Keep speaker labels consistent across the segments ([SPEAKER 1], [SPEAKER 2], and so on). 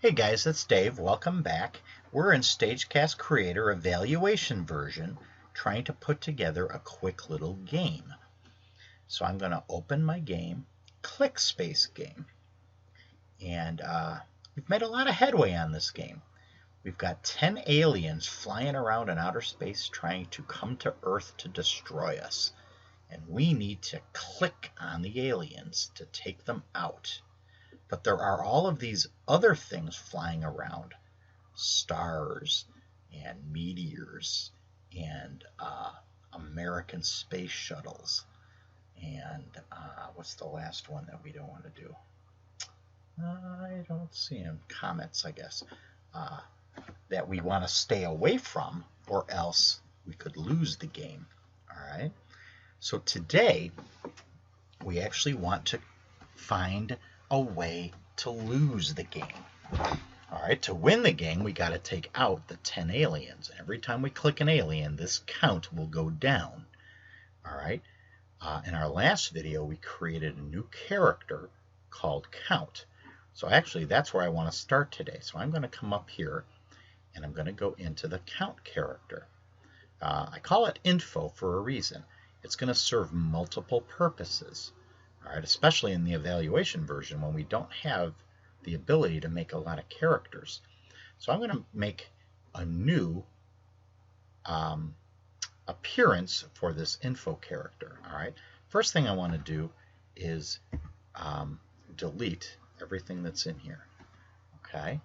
[SPEAKER 1] Hey guys, it's Dave. Welcome back. We're in Stagecast Creator Evaluation version trying to put together a quick little game. So I'm going to open my game, click Space Game, and we've made a lot of headway on this game. We've got 10 aliens flying around in outer space trying to come to Earth to destroy us. And we need to click on the aliens to take them out. But there are all of these other things flying around, stars and meteors and American space shuttles. And what's the last one that we don't want to do? I don't see them. Comets, I guess, that we want to stay away from, or else we could lose the game. All right. So today we actually want to find a way to lose the game. All right, to win the game, we got to take out the 10 aliens. Every time we click an alien, this count will go down. All right, in our last video, we created a new character called Count. So actually, that's where I want to start today. So I'm going to come up here, and I'm going to go into the Count character. I call it Info for a reason. It's going to serve multiple purposes. All right, especially in the evaluation version when we don't have the ability to make a lot of characters. So I'm going to make a new appearance for this info character. All right, first thing I want to do is delete everything that's in here. Okay,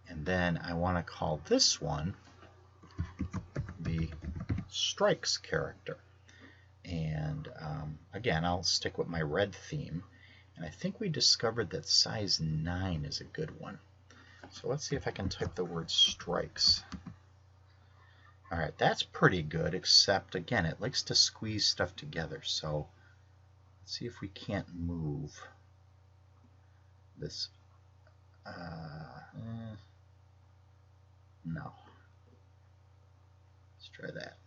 [SPEAKER 1] and then I want to call this one the Strikes character. And again, I'll stick with my red theme. And I think we discovered that size 9 is a good one. So let's see if I can type the word strikes. All right, that's pretty good, except, again, it likes to squeeze stuff together. So let's see if we can't move this. No. Let's try that.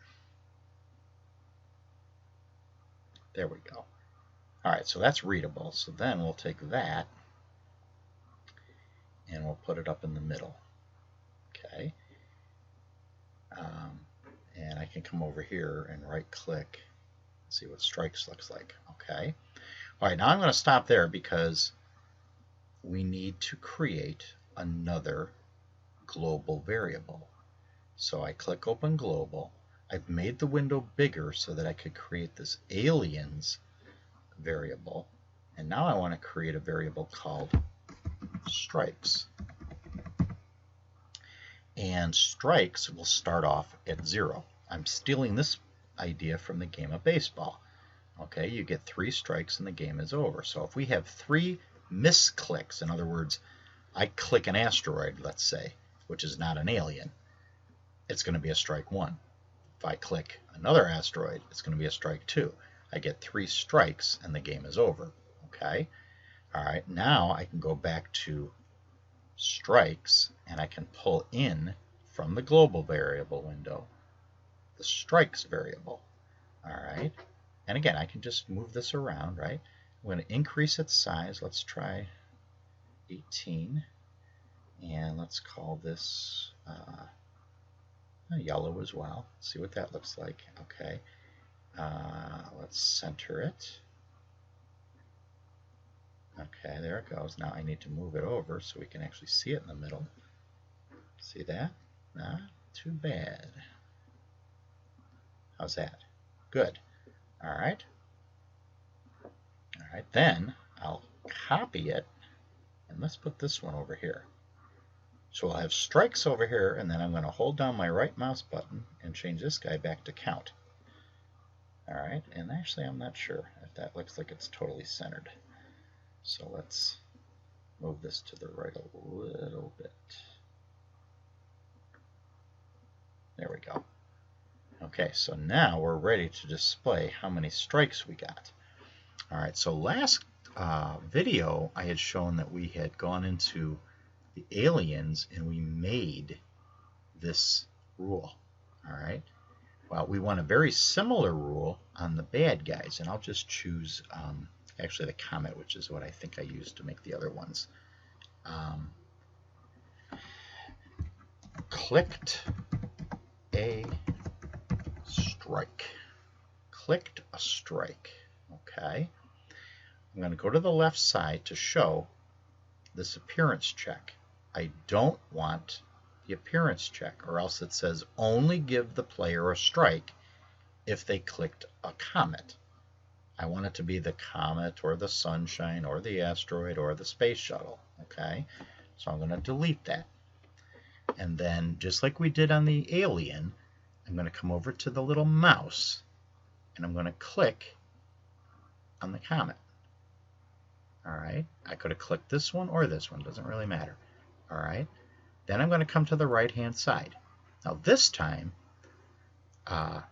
[SPEAKER 1] There we go. All right, so that's readable. So then we'll take that and we'll put it up in the middle. Okay. And I can come over here and right-click and see what strikes looks like. Okay. All right, now I'm going to stop there because we need to create another global variable. So I click Open Global. I've made the window bigger so that I could create this aliens variable. And now I want to create a variable called strikes. And strikes will start off at 0. I'm stealing this idea from the game of baseball. Okay, you get 3 strikes and the game is over. So if we have 3 misclicks, in other words, I click an asteroid, let's say, which is not an alien, it's going to be a strike 1. If I click another asteroid, it's going to be a strike 2. I get 3 strikes and the game is over. Okay? All right, now I can go back to strikes and I can pull in from the global variable window the strikes variable. All right, and again, I can just move this around, right? I'm going to increase its size. Let's try 18, and let's call this yellow as well. See what that looks like. Okay, let's center it. Okay, there it goes. Now I need to move it over so we can actually see it in the middle. See that? Not too bad. How's that? Good. All right. All right, then I'll copy it, and let's put this one over here. So I'll have strikes over here, and then I'm going to hold down my right mouse button and change this guy back to count. All right, and actually I'm not sure if that looks like it's totally centered. So let's move this to the right a little bit. There we go. Okay, so now we're ready to display how many strikes we got. All right, so last video I had shown that we had gone into the aliens and we made this rule. All right, well, we want a very similar rule on the bad guys, and I'll just choose actually the comet, which is what I think I used to make the other ones. clicked a strike. Clicked a strike. Okay. I'm going to go to the left side to show this appearance check. I don't want the appearance check, or else it says only give the player a strike if they clicked a comet. I want it to be the comet or the sunshine or the asteroid or the space shuttle. Okay, so I'm going to delete that. And then, just like we did on the alien, I'm going to come over to the little mouse and I'm going to click on the comet. All right, I could have clicked this one or this one, doesn't really matter. All right, then I'm going to come to the right hand side. Now this time I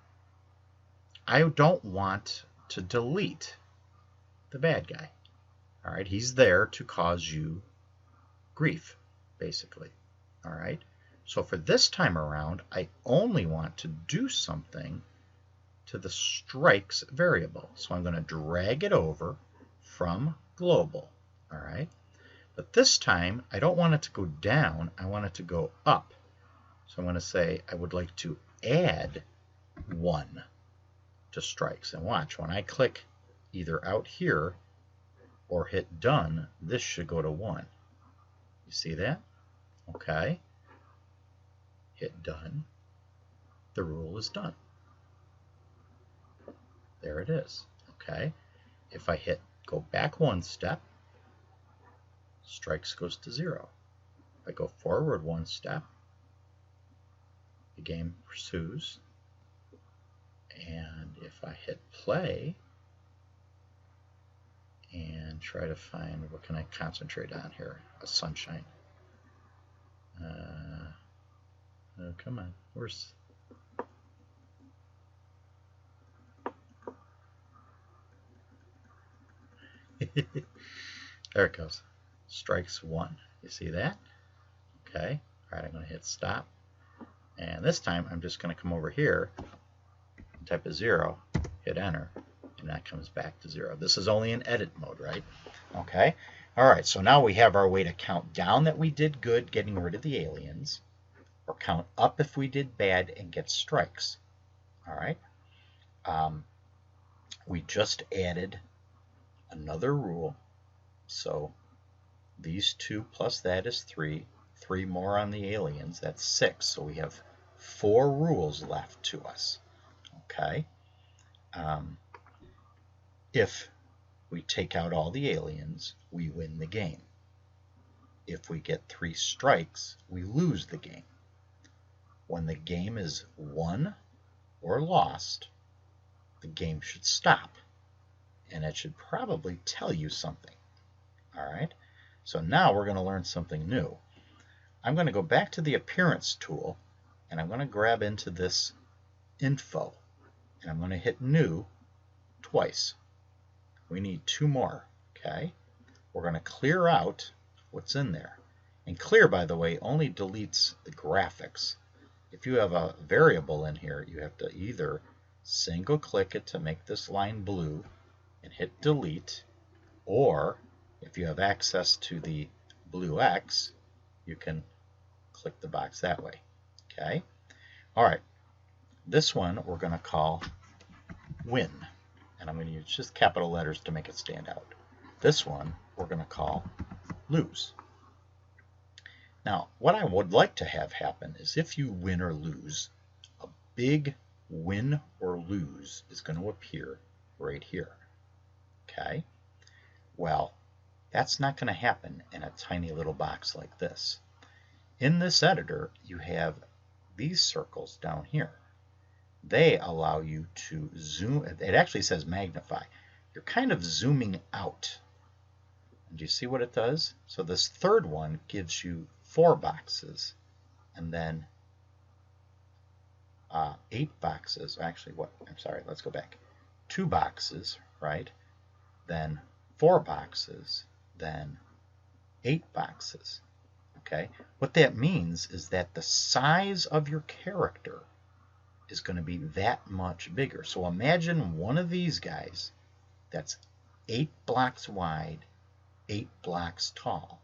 [SPEAKER 1] don't want to delete the bad guy. All right, he's there to cause you grief, basically. All right, so for this time around, I only want to do something to the strikes variable. So I'm going to drag it over from global. All right, but this time I don't want it to go down, I want it to go up. So I'm going to say I would like to add 1 to strikes. And watch, when I click either out here or hit done, this should go to 1. You see that? Okay. Hit done. The rule is done. There it is. Okay. If I hit go back 1 step, strikes goes to 0. If I go forward 1 step, the game pursues. And if I hit play and try to find, what can I concentrate on here? A sunshine. Oh, come on. Where's... There it goes. Strikes 1. You see that? Okay. All right, I'm going to hit stop. And this time I'm just going to come over here, type a 0, hit enter, and that comes back to 0. This is only in edit mode, right? Okay. All right, so now we have our way to count down that we did good, getting rid of the aliens, or count up if we did bad and get strikes. All right. We just added another rule. So these 2 plus that is 3. 3 more on the aliens, that's 6. So we have 4 rules left to us. Okay. If we take out all the aliens, we win the game. If we get 3 strikes, we lose the game. When the game is won or lost, the game should stop. And it should probably tell you something. All right. So now we're going to learn something new. I'm going to go back to the appearance tool, and I'm going to grab into this info, and I'm going to hit new twice. We need 2 more. Okay. We're going to clear out what's in there. And clear, by the way, only deletes the graphics. If you have a variable in here, you have to either single click it to make this line blue and hit delete, or if you have access to the blue X, you can click the box that way. Okay. All right. This one we're going to call win, and I'm going to use just capital letters to make it stand out. This one we're going to call lose. Now, what I would like to have happen is if you win or lose, a big win or lose is going to appear right here. Okay? Well, that's not going to happen in a tiny little box like this. In this editor, you have these circles down here. They allow you to zoom. It actually says magnify. You're kind of zooming out. And do you see what it does? So this third one gives you 4 boxes, and then 8 boxes. Actually, what? I'm sorry, let's go back. 2 boxes, right? Then 4 boxes, then 8 boxes. Okay? What that means is that the size of your character is going to be that much bigger. So imagine one of these guys that's 8 blocks wide, 8 blocks tall.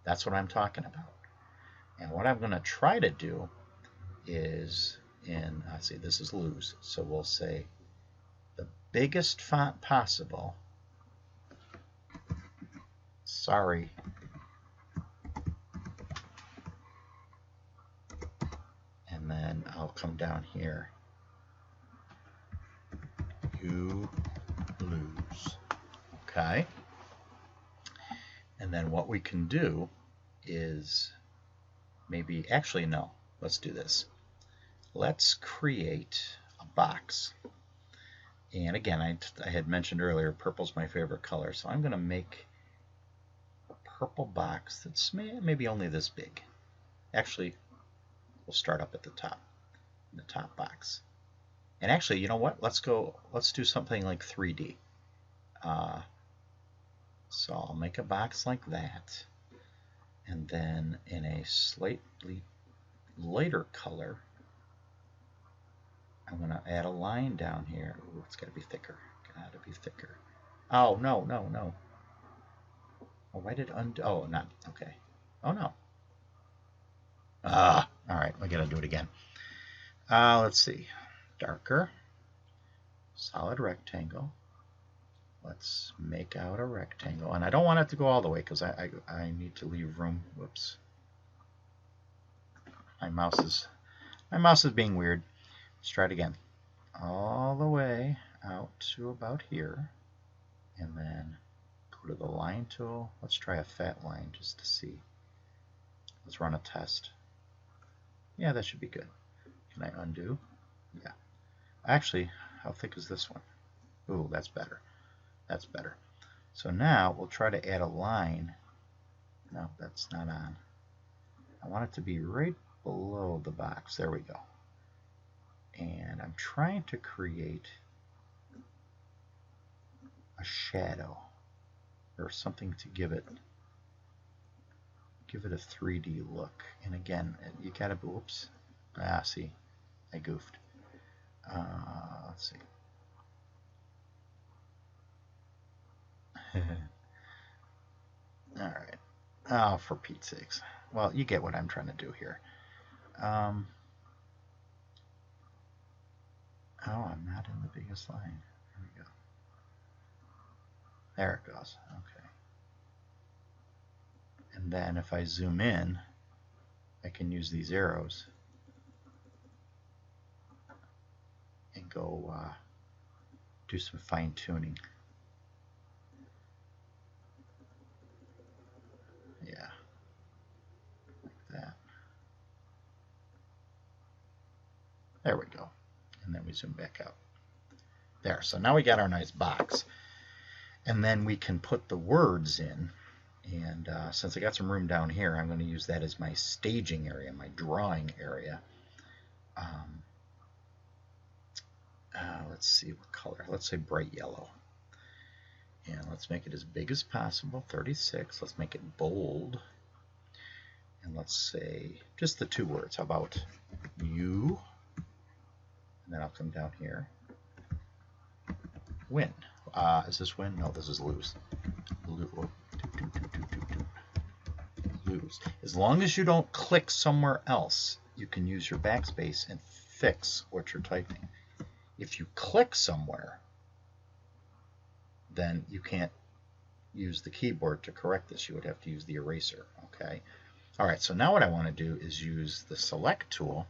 [SPEAKER 1] That's what I'm talking about. And what I'm going to try to do is in, let's see, this is lose. So we'll say the biggest font possible. Sorry. And then I'll come down here. You lose. Okay. And then what we can do is maybe, actually no, let's do this. Let's create a box. And again, I had mentioned earlier, purple's my favorite color, so I'm going to make a purple box that's maybe only this big. Actually, we'll start up at the top, in the top box. And actually, you know what? Let's do something like 3D. So I'll make a box like that. And then in a slightly lighter color, I'm going to add a line down here. Ooh, it's got to be thicker. Got to be thicker. Oh, no, no, no. Oh, why did undo? Oh, not. Okay. Oh, no. All right. I got to do it again. Let's see. Darker. Solid rectangle. Let's make out a rectangle. And I don't want it to go all the way because I need to leave room. Whoops. My mouse is being weird. Let's try it again. All the way out to about here. And then go to the line tool. Let's try a fat line just to see. Let's run a test. Yeah, that should be good. Can I undo? Yeah. Actually, how thick is this one? Ooh, that's better. That's better. So now we'll try to add a line. No, that's not on. I want it to be right below the box. There we go. And I'm trying to create a shadow or something to give it a 3D look. And again, you gotta, whoops. See, I goofed. Let's see. All right. Oh, for Pete's sakes. Well, you get what I'm trying to do here. Oh, I'm not in the biggest line. There we go. There it goes. Okay. And then if I zoom in, I can use these arrows and go do some fine tuning. Yeah, like that. There we go. And then we zoom back out. There, so now we got our nice box. And then we can put the words in. And since I got some room down here, I'm going to use that as my staging area, my drawing area. Let's see what color. Let's say bright yellow. And let's make it as big as possible, 36. Let's make it bold. And let's say just the two words. How about you? And then I'll come down here. Win. Is this win? No, this is lose. Lose. As long as you don't click somewhere else, you can use your backspace and fix what you're typing. If you click somewhere, then you can't use the keyboard to correct this. You would have to use the eraser. Okay. All right. So now what I want to do is use the select tool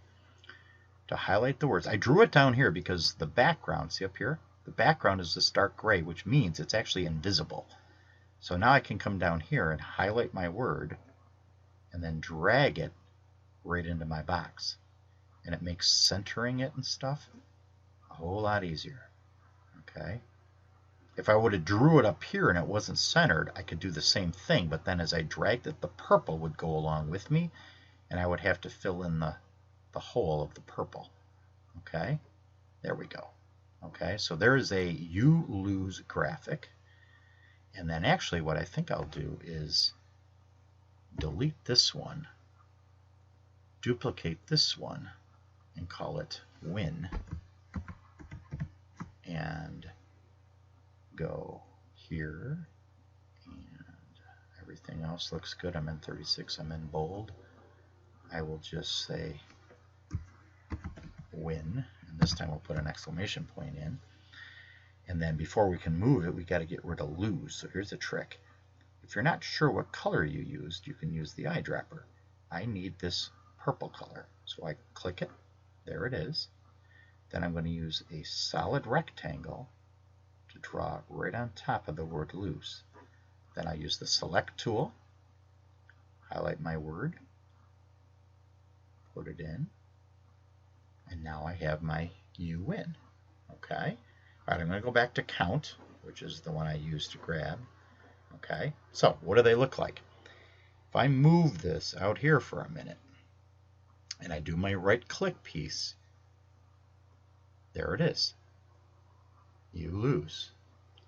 [SPEAKER 1] to highlight the words. I drew it down here because the background, see up here? The background is this dark gray, which means it's actually invisible. So now I can come down here and highlight my word and then drag it right into my box. And it makes centering it and stuff a whole lot easier. Okay. If I would have drew it up here and it wasn't centered, I could do the same thing, but then as I dragged it, the purple would go along with me, and I would have to fill in the hole of the purple. Okay, there we go. Okay, so there is a you lose graphic. And then actually what I think I'll do is delete this one, duplicate this one, and call it win. And go here, and everything else looks good. I'm in 36, I'm in bold. I will just say win, and this time we'll put an exclamation point in. And then before we can move it, we got to get rid of lose. So here's a trick. If you're not sure what color you used, you can use the eyedropper. I need this purple color. So I click it. There it is. Then I'm going to use a solid rectangle to draw right on top of the word lose. Then I use the select tool, highlight my word, put it in, and now I have my you win. Okay? All right, I'm going to go back to count, which is the one I used to grab. Okay, so what do they look like? If I move this out here for a minute and I do my right click piece, there it is. You lose.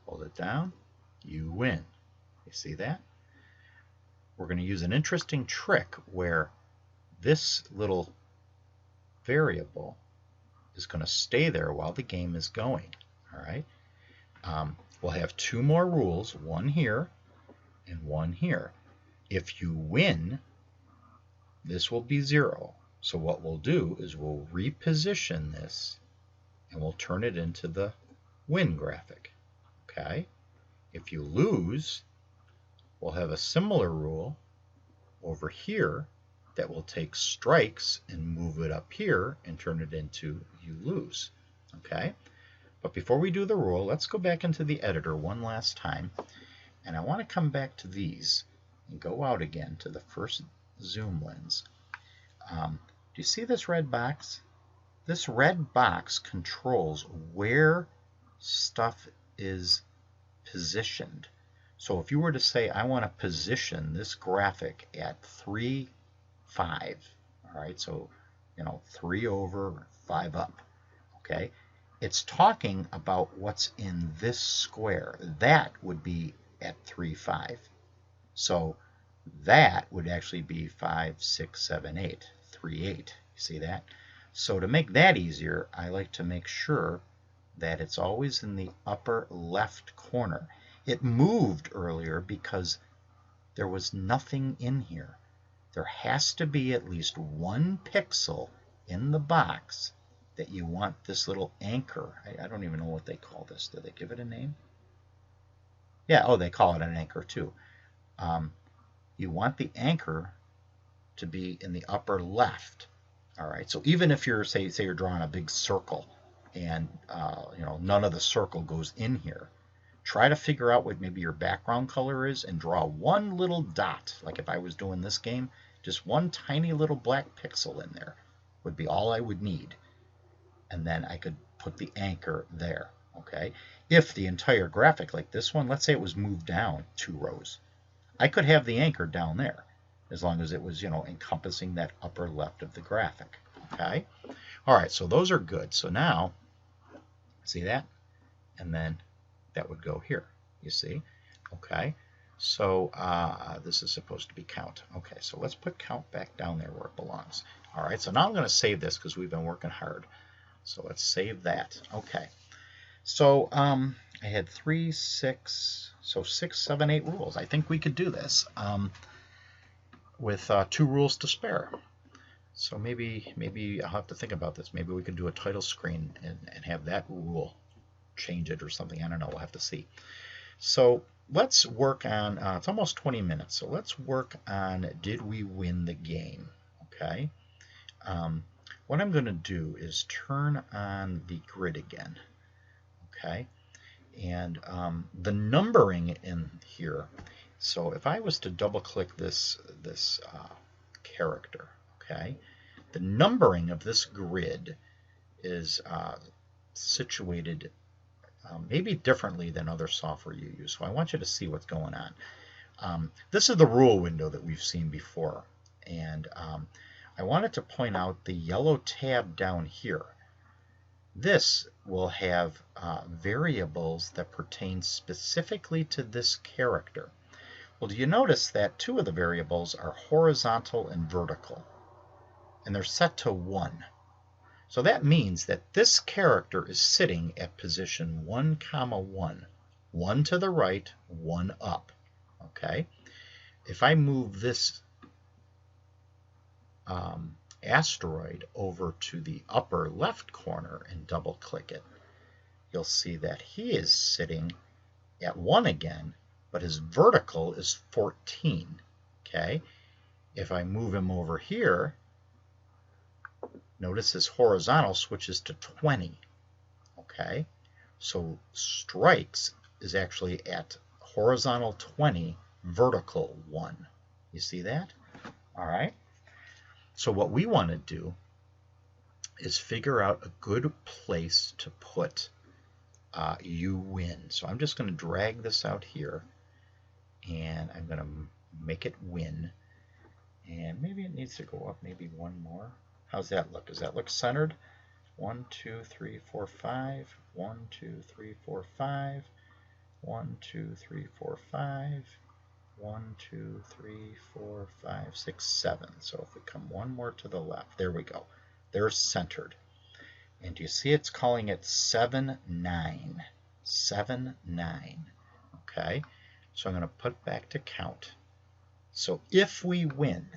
[SPEAKER 1] Hold it down, you win. You see that? We're going to use an interesting trick where this little variable is going to stay there while the game is going. All right. We'll have two more rules, one here and one here. If you win, this will be 0. So what we'll do is we'll reposition this and we'll turn it into the win graphic. Okay? If you lose, we'll have a similar rule over here that will take strikes and move it up here and turn it into you lose. Okay? But before we do the rule, let's go back into the editor one last time. And I want to come back to these and go out again to the first zoom lens. Do you see this red box? This red box controls where stuff is positioned. So if you were to say, I want to position this graphic at 3, 5, all right, so, 3 over, 5 up, okay? It's talking about what's in this square. That would be at 3, 5. So that would actually be 5, 6, 7, 8, 3, 8. You see that? So to make that easier, I like to make sure that it's always in the upper left corner. It moved earlier because there was nothing in here. There has to be at least one pixel in the box that you want this little anchor. I don't even know what they call this. Do they give it a name? Yeah, oh, they call it an anchor too. You want the anchor to be in the upper left. All right, so even if you're, say you're drawing a big circle and none of the circle goes in here, try to figure out what maybe your background color is and draw one little dot. Like if I was doing this game, just one tiny little black pixel in there would be all I would need. And then I could put the anchor there, okay? If the entire graphic, like this one, let's say it was moved down 2 rows, I could have the anchor down there as long as it was, encompassing that upper left of the graphic, okay? All right, so those are good. So now, see that? And then that would go here, you see? Okay, so this is supposed to be count. Okay, so let's put count back down there where it belongs. All right, so now I'm going to save this because we've been working hard. So let's save that. Okay. So I had 3, 6, so 6, 7, 8 rules. I think we could do this with 2 rules to spare. So maybe I'll have to think about this. Maybe we could do a title screen and have that rule change it or something. I don't know. We'll have to see. So let's work on, it's almost 20 minutes. So let's work on, did we win the game? Okay. What I'm going to do is turn on the grid again, okay, and the numbering in here. So if I was to double-click this character, okay, the numbering of this grid is situated maybe differently than other software you use. So I want you to see what's going on. This is the rule window that we've seen before, and I wanted to point out the yellow tab down here. This will have variables that pertain specifically to this character. Well, do you notice that 2 of the variables are horizontal and vertical, and they're set to 1. So that means that this character is sitting at position 1, 1. 1 to the right, 1 up. Okay? If I move this asteroid over to the upper left corner and double click it, you'll see that he is sitting at 1 again, but his vertical is 14. Okay? If I move him over here, notice his horizontal switches to 20. Okay? So strikes is actually at horizontal 20, vertical 1. You see that? All right. So what we want to do is figure out a good place to put you win. So I'm just going to drag this out here, and I'm going to make it win. And maybe it needs to go up maybe one more. How's that look? Does that look centered? 1, 2, 3, 4, 5. 1, 2, 3, 4, 5. 1, 2, 3, 4, 5. 1, 2, 3, 4, 5, 6, 7. So if we come one more to the left, there we go. They're centered. And do you see it's calling it 7, 9? 7, 9. Okay, so I'm going to put back to count. So if we win,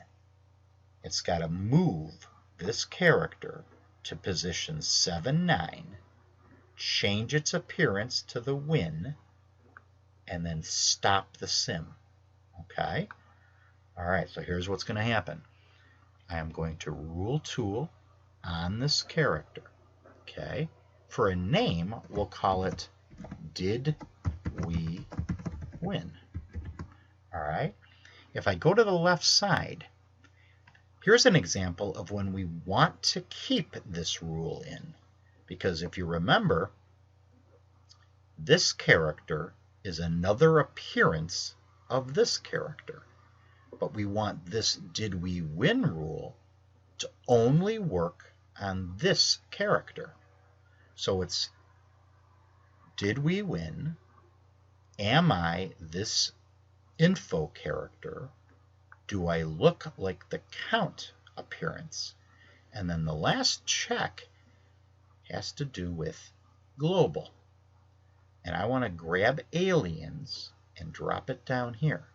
[SPEAKER 1] it's got to move this character to position 7, 9, change its appearance to the win, and then stop the sim. Okay? All right, so here's what's going to happen. I am going to rule tool on this character. Okay? For a name, we'll call it Did We Win? All right? If I go to the left side, here's an example of when we want to keep this rule in. Because if you remember, this character is another appearance of this character. But we want this Did We Win rule to only work on this character. So it's Did we win? Am I this info character? Do I look like the count appearance? And then the last check has to do with global. And I want to grab aliens and drop it down here.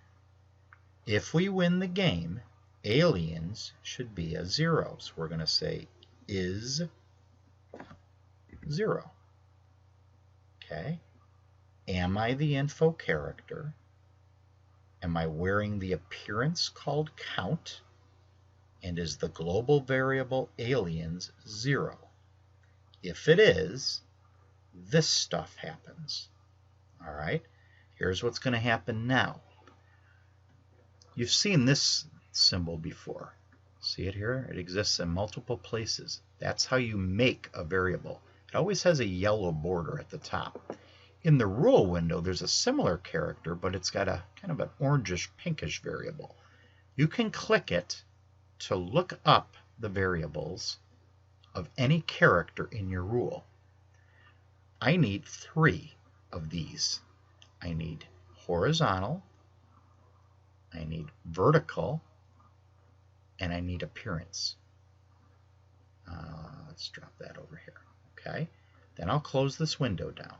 [SPEAKER 1] If we win the game, aliens should be a 0. So we're going to say is 0. Okay. Am I the info character? Am I wearing the appearance called count? And is the global variable aliens 0? If it is, this stuff happens. All right. Here's what's going to happen now. You've seen this symbol before. See it here? It exists in multiple places. That's how you make a variable. It always has a yellow border at the top. In the rule window, there's a similar character, but it's got a kind of an orangish, pinkish variable. You can click it to look up the variables of any character in your rule. I need 3 of these. I need horizontal, I need vertical, and I need appearance. Let's drop that over here. Okay. Then I'll close this window down.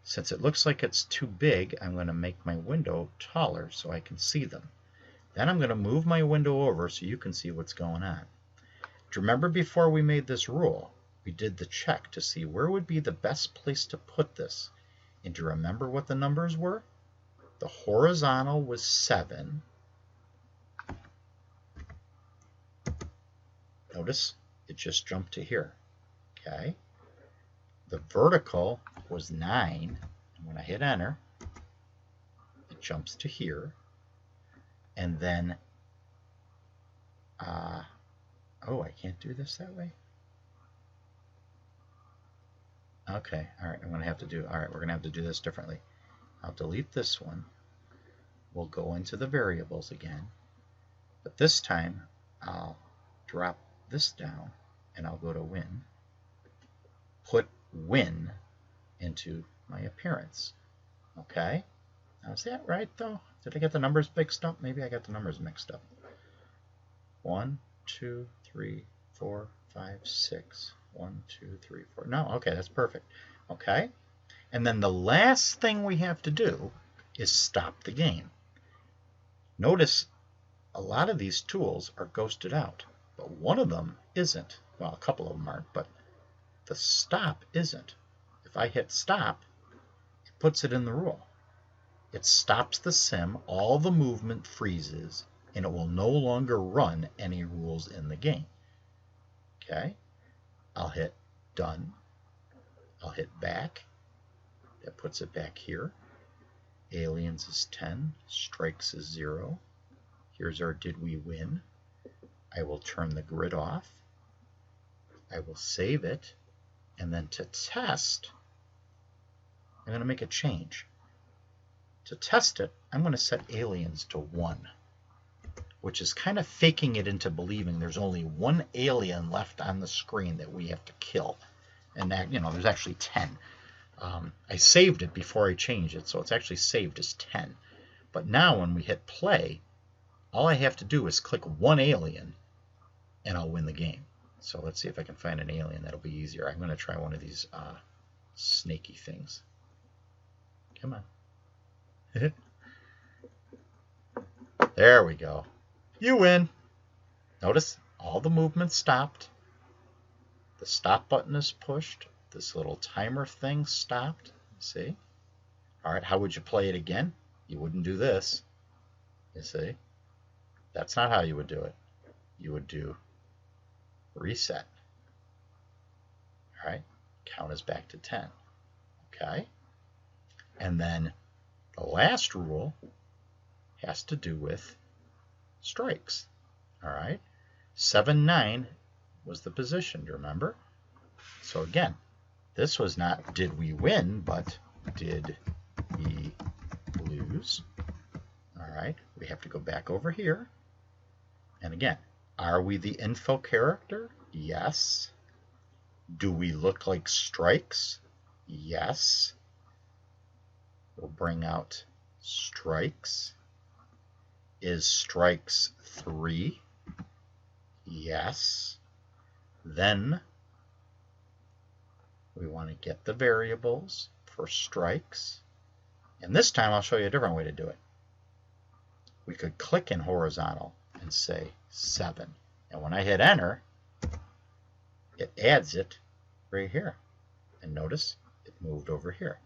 [SPEAKER 1] Since it looks like it's too big, I'm going to make my window taller so I can see them. Then I'm going to move my window over so you can see what's going on. Do you remember before we made this rule, we did the check to see where would be the best place to put this? And do you remember what the numbers were? The horizontal was 7. Notice it just jumped to here. Okay. The vertical was 9. And when I hit enter, it jumps to here. And then, oh, I can't do this that way. Okay, all right, we're going to have to do this differently. I'll delete this one. We'll go into the variables again. But this time, I'll drop this down, and I'll go to win. Put win into my appearance. Okay? Now, is that right, though? Did I get the numbers mixed up? Maybe I got the numbers mixed up. 1, 2, 3, 4, 5, 6. 1, 2, 3, 4. No, okay, that's perfect. Okay? And then the last thing we have to do is stop the game. Notice a lot of these tools are ghosted out, but one of them isn't. Well, a couple of them aren't, but the stop isn't. If I hit stop, it puts it in the rule. It stops the sim, all the movement freezes, and it will no longer run any rules in the game. Okay, I'll hit done. I'll hit back. That puts it back here. Aliens is 10, strikes is 0. Here's our did we win. I will turn the grid off. I will save it. And then to test, I'm going to make a change. To test it, I'm going to set aliens to 1, which is kind of faking it into believing there's only one alien left on the screen that we have to kill. And that, there's actually 10. I saved it before I changed it, so it's actually saved as 10. But now when we hit play, all I have to do is click one alien, and I'll win the game. So let's see if I can find an alien. That'll be easier. I'm going to try one of these snaky things. Come on. There we go. You win. Notice all the movement stopped. The stop button is pushed. This little timer thing stopped. See? All right, how would you play it again? You wouldn't do this. You see? That's not how you would do it. You would do reset. All right, count us back to 10. Okay? And then the last rule has to do with strikes. All right? 7, 9 was the position, do you remember? So again, this was not did we win, but did we lose? All right, we have to go back over here. And again, are we the info character? Yes. Do we look like strikes? Yes. We'll bring out strikes. Is strikes 3? Yes. Then we want to get the variables for strikes. And this time I'll show you a different way to do it. We could click in horizontal and say 7. And when I hit enter, it adds it right here. And notice it moved over here.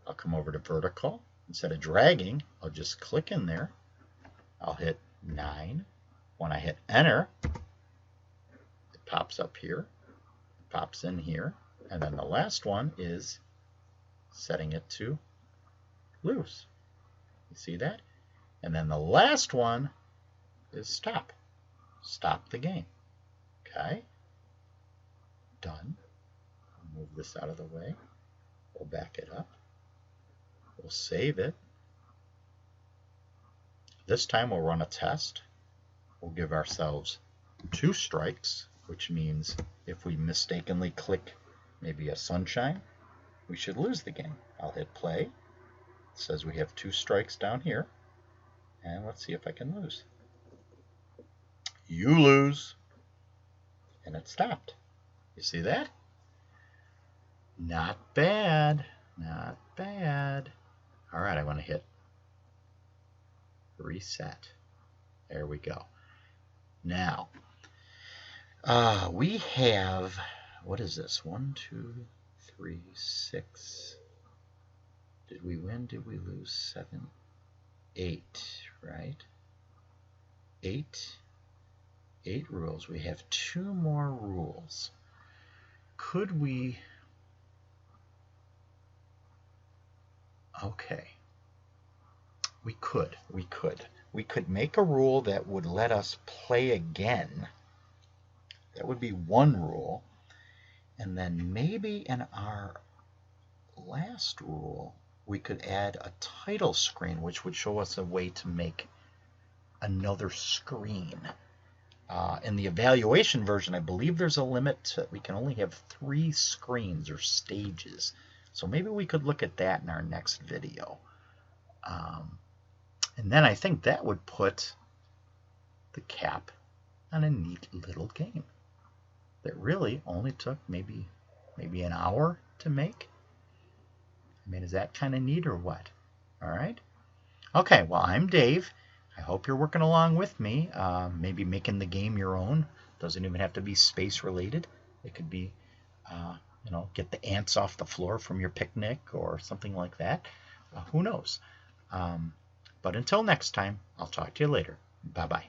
[SPEAKER 1] I'll come over to vertical. Instead of dragging, I'll just click in there. I'll hit 9. When I hit enter, it pops up here, it pops in here, and then the last one is setting it to lose. You see that? And then the last one is stop. Stop the game. Okay? Done. I'll move this out of the way. We'll back it up. We'll save it. This time we'll run a test. We'll give ourselves 2 strikes, which means if we mistakenly click maybe a sunshine, we should lose the game. I'll hit play. It says we have 2 strikes down here. And let's see if I can lose. You lose. And it stopped. You see that? Not bad. Not bad. All right, I want to hit reset. There we go. Now, we have, what is this? 1, 2, 3, 6. Did we win? Did we lose? 7, 8, right? 8 rules. We have 2 more rules. Could we? Okay. We could make a rule that would let us play again. That would be one rule. And then maybe in our last rule, we could add a title screen, which would show us a way to make another screen. In the evaluation version, I believe there's a limit to, we can only have 3 screens or stages. So maybe we could look at that in our next video. And then I think that would put the cap on a neat little game that really only took maybe an hour to make. I mean, is that kind of neat or what? All right. Okay, well, I'm Dave. I hope you're working along with me, maybe making the game your own. Doesn't even have to be space related. It could be, get the ants off the floor from your picnic or something like that. Who knows? But until next time, I'll talk to you later. Bye-bye.